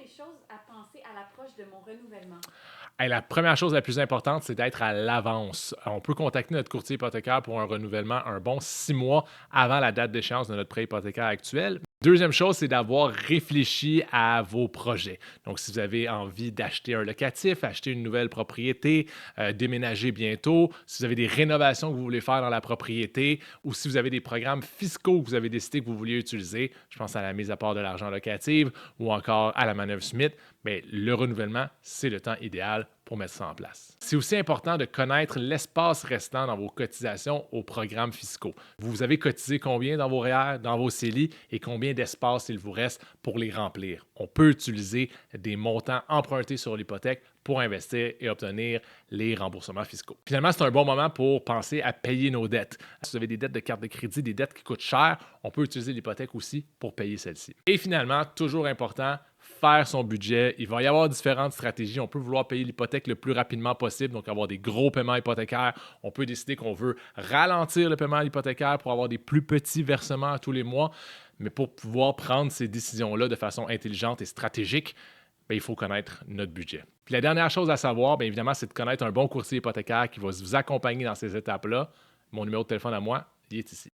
des choses à penser à l'approche de mon renouvellement? Hey, la première chose la plus importante, c'est d'être à l'avance. On peut contacter notre courtier hypothécaire pour un renouvellement un bon 6 mois avant la date d'échéance de notre prêt hypothécaire actuel. Deuxième chose, c'est d'avoir réfléchi à vos projets. Donc, si vous avez envie d'acheter un locatif, acheter une nouvelle propriété, déménager bientôt, si vous avez des rénovations que vous voulez faire dans la propriété ou si vous avez des programmes fiscaux que vous avez décidé que vous vouliez utiliser, je pense à la mise à part de l'argent locative ou encore à la manœuvre Smith, mais le renouvellement, c'est le temps idéal pour mettre ça en place. C'est aussi important de connaître l'espace restant dans vos cotisations aux programmes fiscaux. Vous avez cotisé combien dans vos REER, dans vos CELI et combien d'espace il vous reste pour les remplir. On peut utiliser des montants empruntés sur l'hypothèque pour investir et obtenir les remboursements fiscaux. Finalement, c'est un bon moment pour penser à payer nos dettes. Si vous avez des dettes de carte de crédit, des dettes qui coûtent cher, on peut utiliser l'hypothèque aussi pour payer celle-ci. Et finalement, toujours important, faire son budget. Il va y avoir différentes stratégies. On peut vouloir payer l'hypothèque le plus rapidement possible, donc avoir des gros paiements hypothécaires. On peut décider qu'on veut ralentir le paiement hypothécaire pour avoir des plus petits versements tous les mois. Mais pour pouvoir prendre ces décisions-là de façon intelligente et stratégique, bien, il faut connaître notre budget. Puis la dernière chose à savoir, bien évidemment, c'est de connaître un bon courtier hypothécaire qui va vous accompagner dans ces étapes-là. Mon numéro de téléphone à moi, il est ici.